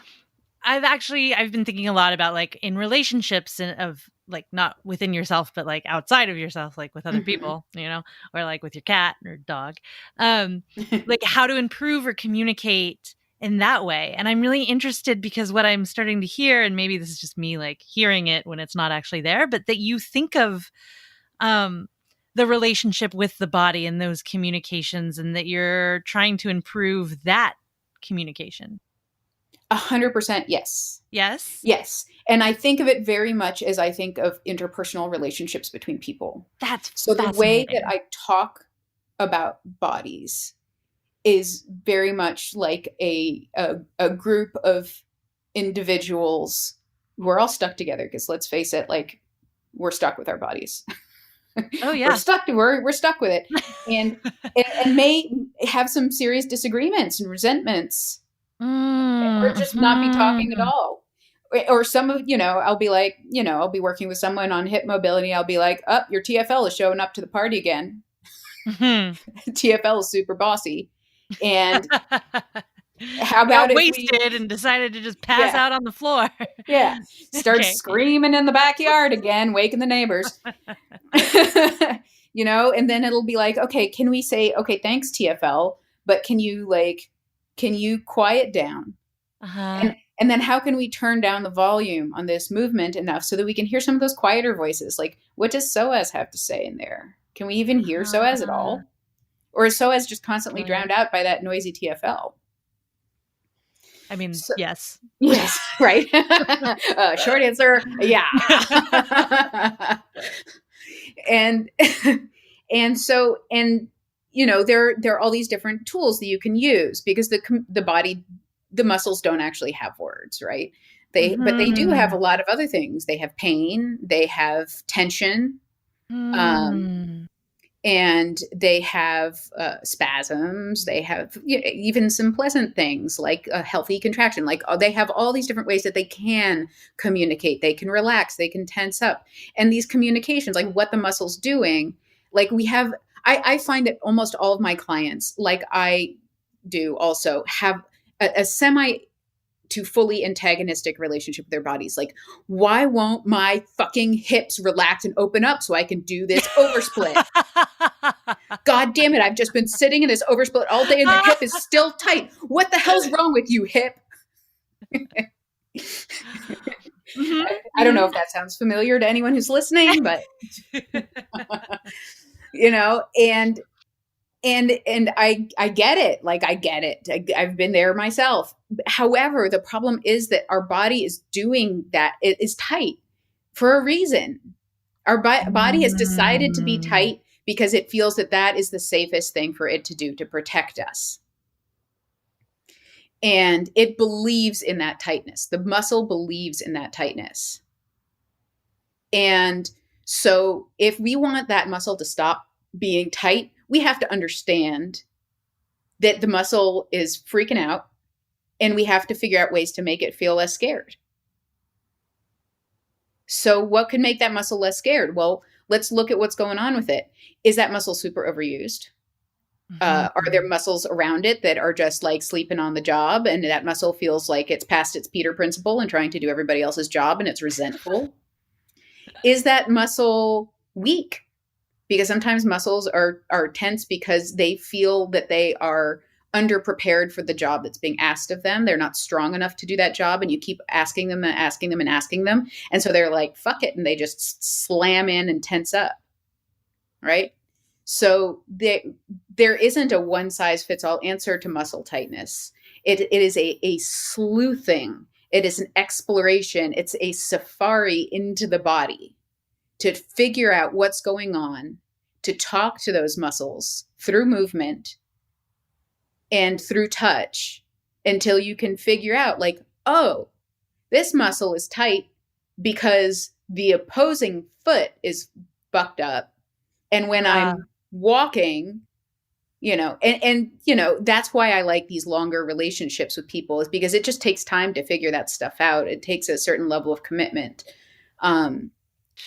I've been thinking a lot about like in relationships and of like not within yourself, but like outside of yourself, like with other people, or like with your cat or dog, like how to improve or communicate in that way. And I'm really interested because what I'm starting to hear, and maybe this is just me like hearing it when it's not actually there, but that you think of the relationship with the body and those communications, and that you're trying to improve that communication. 100% yes. Yes? Yes. And I think of it very much as I think of interpersonal relationships between people. That's so the way that I talk about bodies is very much like a group of individuals who are all stuck together, because let's face it, like we're stuck with our bodies. Oh yeah. We're stuck with it. And may have some serious disagreements and resentments. Or just not be talking at all. Or some of, I'll be like, I'll be working with someone on hip mobility. I'll be like, your TFL is showing up to the party again. TFL is super bossy. And how about got wasted and decided to just pass out on the floor? Yeah. Start screaming in the backyard again, waking the neighbors. And then it'll be like, okay, can we say, okay, thanks TFL, but can you quiet down? And then how can we turn down the volume on this movement enough so that we can hear some of those quieter voices? Like, what does SOAS have to say in there? Can we even hear SOAS at all? Or is SOAS just constantly drowned out by that noisy TFL? I mean, yes. Yes, right. Short answer, yeah. And there are all these different tools that you can use, because the body, the muscles don't actually have words, right? But they do have a lot of other things. They have pain, they have tension, Um, Mm. and they have spasms. They have even some pleasant things like a healthy contraction. Like they have all these different ways that they can communicate. They can relax. They can tense up. And these communications, like what the muscle's doing, like we have. I find that almost all of my clients, like I do, also have a semi to fully antagonistic relationship with their bodies. Like, why won't my fucking hips relax and open up so I can do this oversplit? God damn it, I've just been sitting in this oversplit all day and the hip is still tight. What the hell's wrong with you, hip? Mm-hmm, I don't know if that sounds familiar to anyone who's listening, but and I get it. Like I get it. I've been there myself. However, the problem is that our body is doing that. It is tight for a reason. Our body has decided to be tight because it feels that that is the safest thing for it to do to protect us. And it believes in that tightness. The muscle believes in that tightness. And so if we want that muscle to stop being tight, we have to understand that the muscle is freaking out and we have to figure out ways to make it feel less scared. So what could make that muscle less scared? Well, let's look at what's going on with it. Is that muscle super overused? Are there muscles around it that are just like sleeping on the job and that muscle feels like it's past its Peter principle and trying to do everybody else's job and it's resentful? Is that muscle weak? Because sometimes muscles are tense because they feel that they are underprepared for the job that's being asked of them. They're not strong enough to do that job. And you keep asking them and asking them and asking them. And so they're like, fuck it. And they just slam in and tense up. Right. So there isn't a one size fits all answer to muscle tightness. It is a sleuthing. It is an exploration. It's a safari into the body to figure out what's going on, to talk to those muscles through movement and through touch until you can figure out like, oh, this muscle is tight because the opposing foot is fucked up. And when I'm walking, and that's why I like these longer relationships with people, is because it just takes time to figure that stuff out. It takes a certain level of commitment.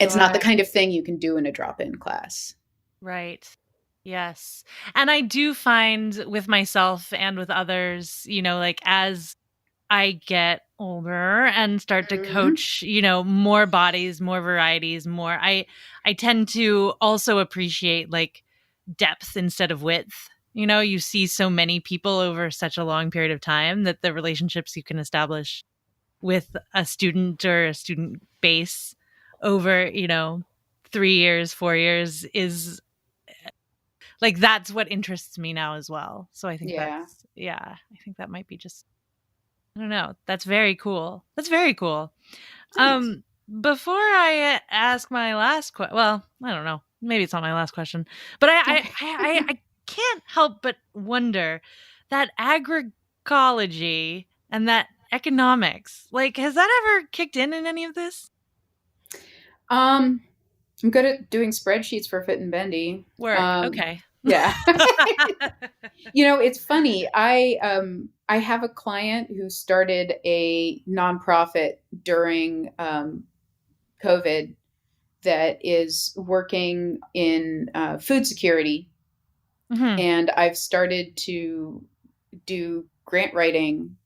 It's not the kind of thing you can do in a drop-in class. Right. Yes. And I do find with myself and with others, like as I get older and start to coach, more bodies, more varieties, more, I tend to also appreciate like depth instead of width. You see so many people over such a long period of time that the relationships you can establish with a student or a student base over, 3 years, 4 years is like, that's what interests me now as well. So I think I think that might be just, I don't know. That's very cool. Before I ask my last question, well, I don't know. Maybe it's not my last question, but I can't help but wonder that agroecology and that economics, like, has that ever kicked in any of this? I'm good at doing spreadsheets for Fit and Bendy. Work. Okay. Yeah. It's funny. I have a client who started a nonprofit during COVID that is working in food security. Mm-hmm. And I've started to do grant writing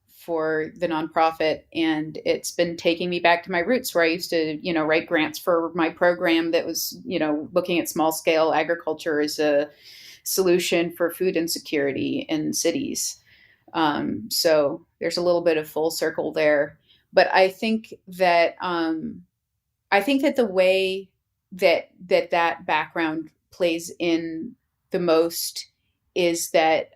for the nonprofit, and it's been taking me back to my roots where I used to, write grants for my program that was, looking at small scale agriculture as a solution for food insecurity in cities. So there's a little bit of full circle there, but I think that the way that background plays in the most is that,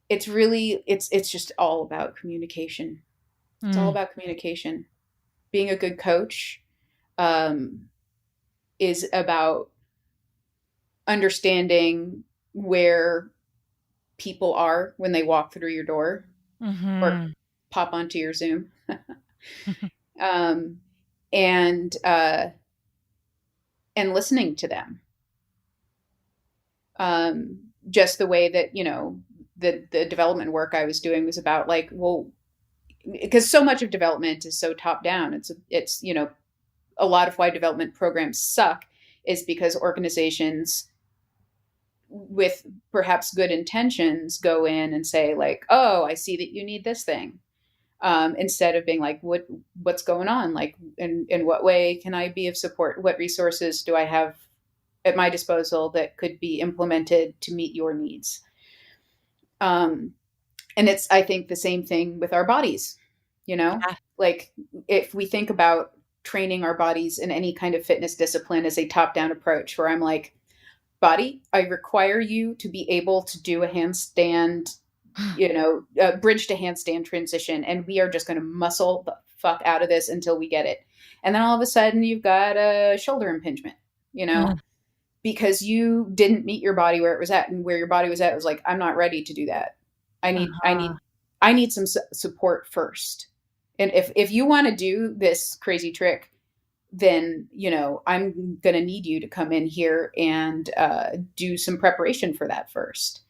it's just all about communication. It's all about communication. Being a good coach is about understanding where people are when they walk through your door or pop onto your Zoom. and listening to them. Just the way that, the development work I was doing was about like, well, because so much of development is so top down. It's a lot of why development programs suck is because organizations with perhaps good intentions go in and say like, oh, I see that you need this thing. Instead of being like, what's going on? Like, in what way can I be of support? What resources do I have at my disposal that could be implemented to meet your needs? And it's, I think, the same thing with our bodies, like if we think about training our bodies in any kind of fitness discipline as a top-down approach where I'm like, body, I require you to be able to do a handstand, a bridge to handstand transition. And we are just going to muscle the fuck out of this until we get it. And then all of a sudden you've got a shoulder impingement, because you didn't meet your body where it was at, and where your body was at was like, I'm not ready to do that. I need some support first. And if you want to do this crazy trick, then, I'm going to need you to come in here and do some preparation for that first.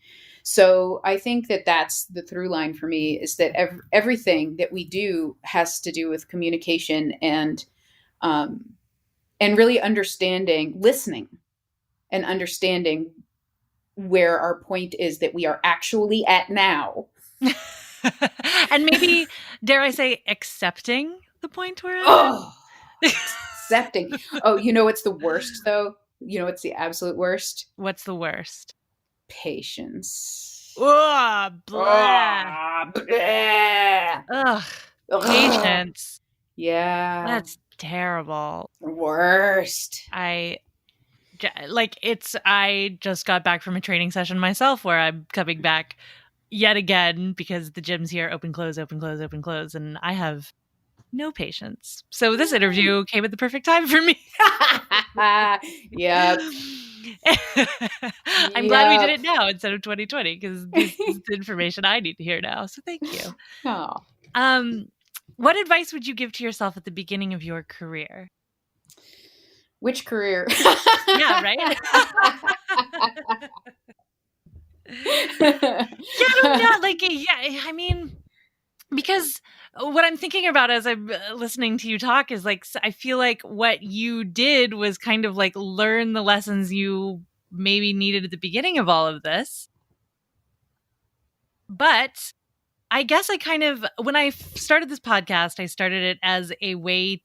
So I think that that's the through line for me, is that everything that we do has to do with communication and really listening and understanding where our point is that we are actually at now. And maybe, dare I say, accepting the point we're at? Oh, accepting. Oh, what's the worst, though? What's the absolute worst? What's the worst? Patience. Oh, blah. Oh, blah. Ugh. Patience. Yeah. That's terrible. Worst. I just got back from a training session myself where I'm coming back yet again because the gym's here, open, close, open, close, open, close. And I have no patience. So this interview came at the perfect time for me. Yep. I'm glad we did it now instead of 2020 because this is the information I need to hear now. So thank you. Oh. What advice would you give to yourself at the beginning of your career? Which career? Yeah, right? I mean, because what I'm thinking about as I'm listening to you talk is like, I feel like what you did was kind of like learn the lessons you maybe needed at the beginning of all of this. But I guess when I started this podcast, I started it as a way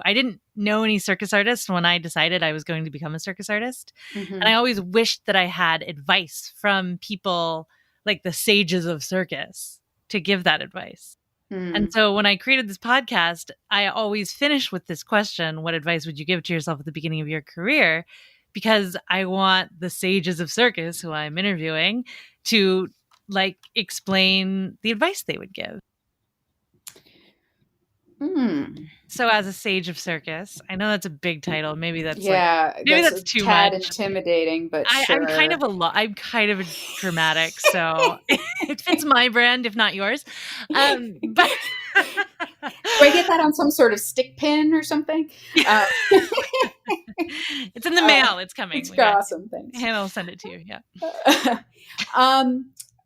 I didn't know any circus artists when I decided I was going to become a circus artist. Mm-hmm. And I always wished that I had advice from people like the sages of circus to give that advice. Mm. And so when I created this podcast, I always finish with this question: what advice would you give to yourself at the beginning of your career? Because I want the sages of circus who I'm interviewing to explain the advice they would give. So as a sage of circus, I know that's a big title. Maybe that's that's too much. Intimidating, but sure. I'm kind of a dramatic, so it fits my brand, if not yours. But do I get that on some sort of stick pin or something? It's in the mail. It's coming. It's awesome. Thanks. Hannah will send it to you. Yeah.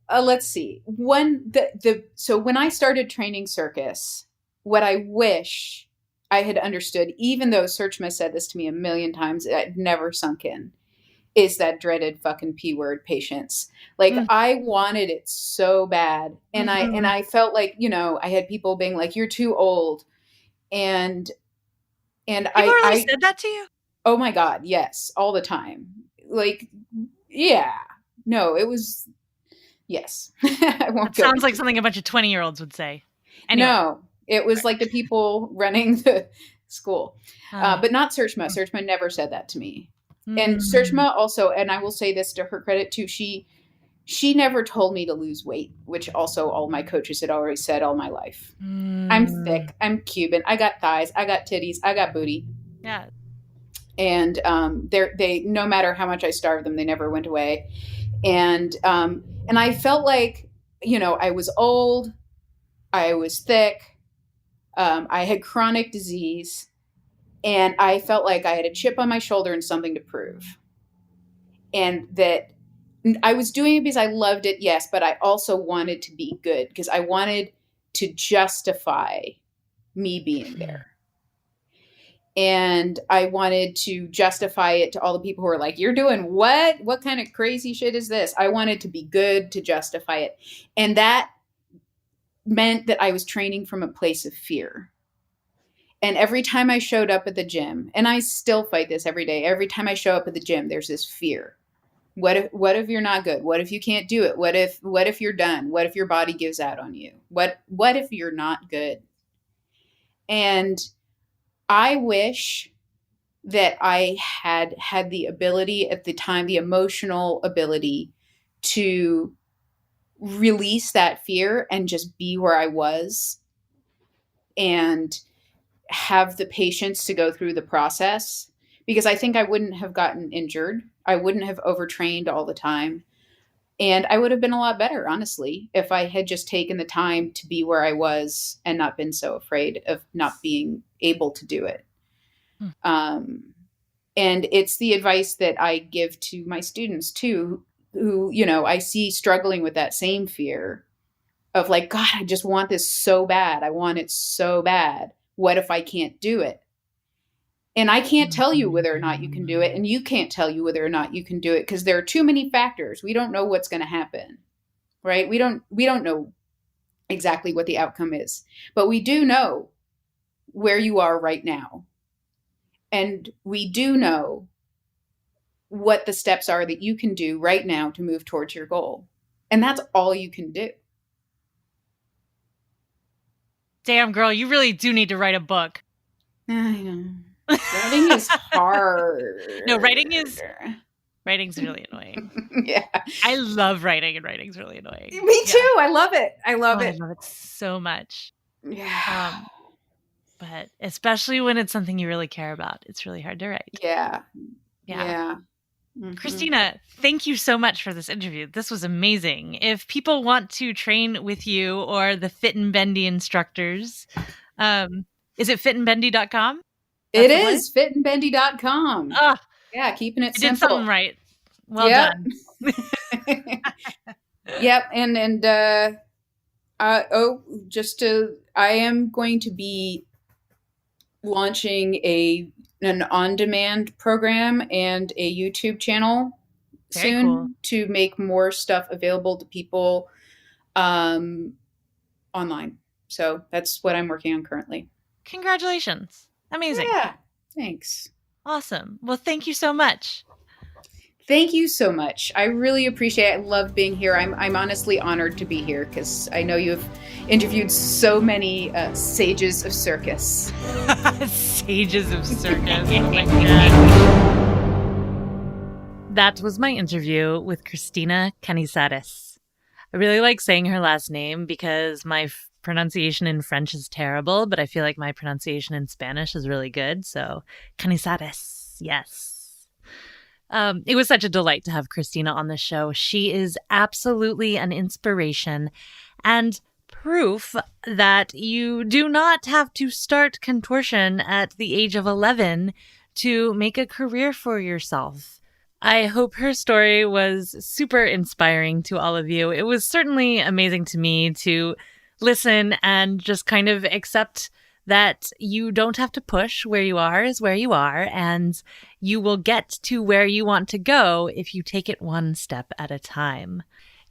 Let's see. So when I started training circus, what I wish I had understood, even though Serchmaa said this to me a million times, it never sunk in, is that dreaded fucking P word, patience. I wanted it so bad. And mm-hmm. I felt like, I had people being like, you're too old. And people really said that to you? Oh my God. Yes. All the time. Yeah, no, it was, yes. It sounds like something a bunch of 20-year-olds would say. Anyway. No. It was like the people running the school, but not Serchmaa. Serchmaa never said that to me. And Serchmaa also, and I will say this to her credit too, she never told me to lose weight, which also all my coaches had already said all my life. I'm thick. I'm Cuban. I got thighs. I got titties. I got booty. Yeah. And they no matter how much I starved them, they never went away. And I felt like, I was old. I was thick. I had chronic disease, And I felt like I had a chip on my shoulder and something to prove. And that I was doing it because I loved it, yes, but I also wanted to be good because I wanted to justify me being there. And I wanted to justify it to all the people who were like, you're doing what? What kind of crazy shit is this? I wanted to be good to justify it. And that meant that I was training from a place of fear. And every time I showed up at the gym, and I still fight this every day, every time I show up at the gym, there's this fear. What if you're not good? What if you can't do it? What if you're done? What if your body gives out on you? What if you're not good? And I wish that I had the ability at the time, the emotional ability to release that fear and just be where I was and have the patience to go through the process, because I think I wouldn't have gotten injured. I wouldn't have overtrained all the time. And I would have been a lot better, honestly, if I had just taken the time to be where I was and not been so afraid of not being able to do it. And it's the advice that I give to my students too, who, I see struggling with that same fear of like, God, I just want this so bad. I want it so bad. What if I can't do it? And I can't tell you whether or not you can do it. And you can't tell you whether or not you can do it because there are too many factors. We don't know what's going to happen, right? We don't know exactly what the outcome is, but we do know where you are right now. And we do know what the steps are that you can do right now to move towards your goal. And that's all you can do. Damn, girl, you really do need to write a book. I know. Writing is hard. No, writing's really annoying. Yeah. I love writing, and writing's really annoying. Me too. I love it. I love it so much. Yeah. But especially when it's something you really care about, it's really hard to write. Yeah. Mm-hmm. Kristina, thank you so much for this interview. This was amazing. If people want to train with you or the Fit and Bendy instructors, is it fitandbendy.com? It is fitandbendy.com. Yeah, keeping it simple. I did something right. Well done. Yep. And I am going to be launching an on-demand program and a YouTube channel soon to make more stuff available to people online. So that's what I'm working on currently. Congratulations. Amazing. Yeah. Thanks. Awesome. Well, thank you so much. Thank you so much. I really appreciate it. I love being here. I'm honestly honored to be here because I know you've interviewed so many sages of circus. Sages of circus. Oh my God. That was my interview with Kristina Canizares. I really like saying her last name because my pronunciation in French is terrible, but I feel like my pronunciation in Spanish is really good. So Canizares, yes. It was such a delight to have Kristina on the show. She is absolutely an inspiration and proof that you do not have to start contortion at the age of 11 to make a career for yourself. I hope her story was super inspiring to all of you. It was certainly amazing to me to listen and just kind of accept that you don't have to push. Where you are is where you are, and you will get to where you want to go if you take it one step at a time.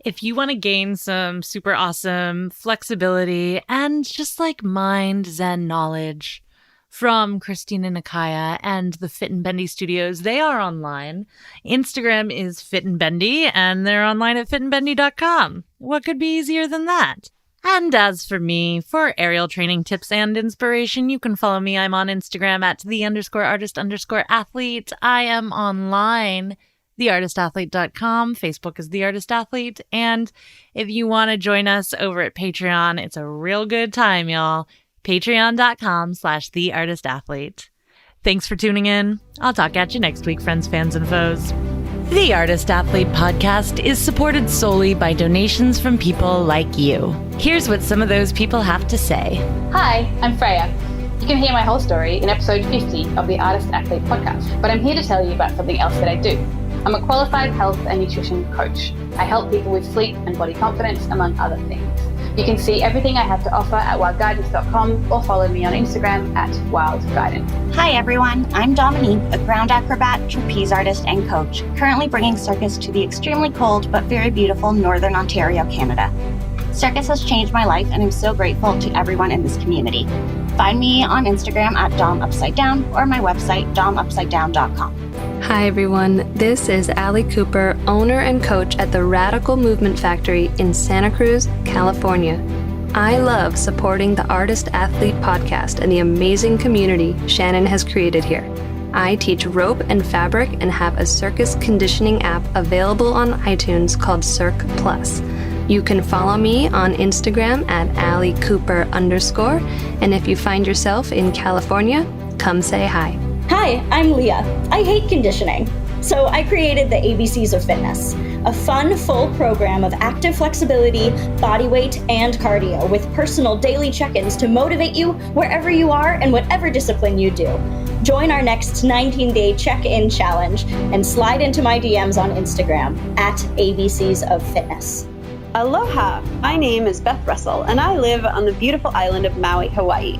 If you want to gain some super awesome flexibility and just like mind zen knowledge from Kristina Nekyia and the Fit and Bendy studios, they are online. Instagram is Fit and Bendy, and they're online at fitandbendy.com. What could be easier than that? And as for me, for aerial training tips and inspiration, you can follow me. I'm on Instagram at @the_artist_athlete. I am online, theartistathlete.com. Facebook is The Artist Athlete. And if you want to join us over at Patreon, it's a real good time, y'all. Patreon.com/theartistathlete. Thanks for tuning in. I'll talk at you next week, friends, fans, and foes. The Artist Athlete podcast is supported solely by donations from people like you. Here's what some of those people have to say. Hi, I'm Freya. You can hear my whole story in episode 50 of the Artist Athlete podcast, but I'm here to tell you about something else that I do. I'm a qualified health and nutrition coach. I help people with sleep and body confidence, among other things. You can see everything I have to offer at wildguidance.com or follow me on Instagram at wildguidance. Hi everyone, I'm Dominique, a ground acrobat, trapeze artist, and coach, currently bringing circus to the extremely cold but very beautiful Northern Ontario, Canada. Circus has changed my life and I'm so grateful to everyone in this community. Find me on Instagram at DomUpsideDown or my website domupsidedown.com. Hi everyone, this is Allie Cooper, owner and coach at the Radical Movement Factory in Santa Cruz, California. I love supporting the Artist Athlete podcast and the amazing community Shannon has created here. I teach rope and fabric and have a circus conditioning app available on iTunes called CIRCUS. You can follow me on Instagram at AllieCooper_, and if you find yourself in California, come say hi. Hi, I'm Leah. I hate conditioning. So I created the ABCs of Fitness, a fun, full program of active flexibility, body weight, and cardio with personal daily check-ins to motivate you wherever you are and whatever discipline you do. Join our next 19-day check-in challenge and slide into my DMs on Instagram at ABCs of Fitness. Aloha! My name is Beth Russell, and I live on the beautiful island of Maui, Hawaii.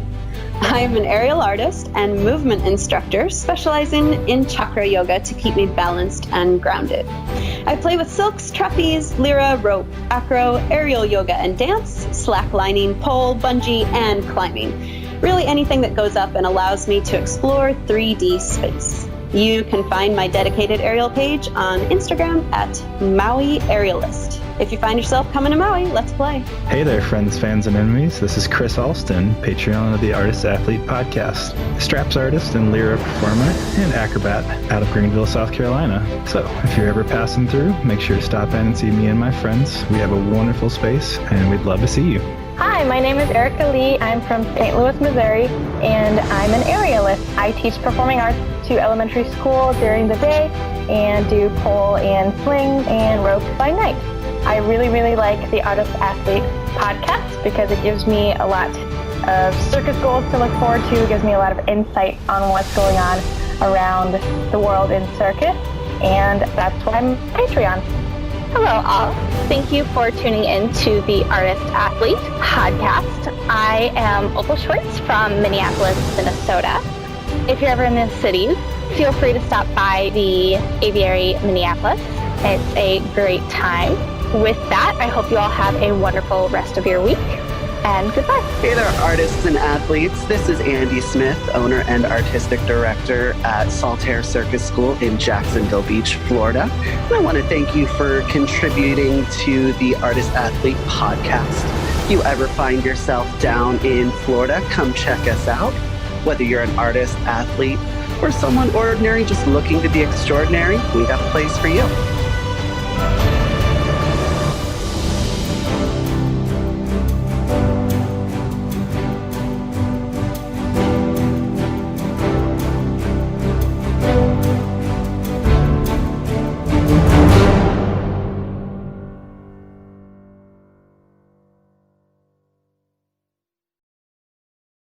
I am an aerial artist and movement instructor specializing in chakra yoga to keep me balanced and grounded. I play with silks, trapeze, lyra, rope, acro, aerial yoga and dance, slacklining, pole, bungee, and climbing. Really anything that goes up and allows me to explore 3D space. You can find my dedicated aerial page on Instagram at Maui Aerialist. If you find yourself coming to Maui, let's play. Hey there, friends, fans, and enemies. This is Chris Alston, Patreon of the Artist Athlete podcast, straps artist and lyra performer and acrobat out of Greenville, South Carolina. So if you're ever passing through, make sure to stop in and see me and my friends. We have a wonderful space, and we'd love to see you. Hi, my name is Erica Lee. I'm from St. Louis, Missouri, and I'm an aerialist. I teach performing arts to elementary school during the day and do pole and sling and rope by night. I really like the Artist Athlete podcast because it gives me a lot of circus goals to look forward to. It gives me a lot of insight on what's going on around the world in circus, and that's why I'm Patreon. Hello all. Thank you for tuning in to the Artist Athlete podcast. I am Opal Schwartz from Minneapolis, Minnesota. If you're ever in the cities, feel free to stop by the Aviary Minneapolis. It's a great time. With that, I hope you all have a wonderful rest of your week, and goodbye. Hey there, artists and athletes. This is Andy Smith, owner and artistic director at Saltaire Circus School in Jacksonville Beach, Florida. And I want to thank you for contributing to the Artist Athlete podcast. If you ever find yourself down in Florida, come check us out. Whether you're an artist, athlete, or someone ordinary just looking to be extraordinary, we got a place for you.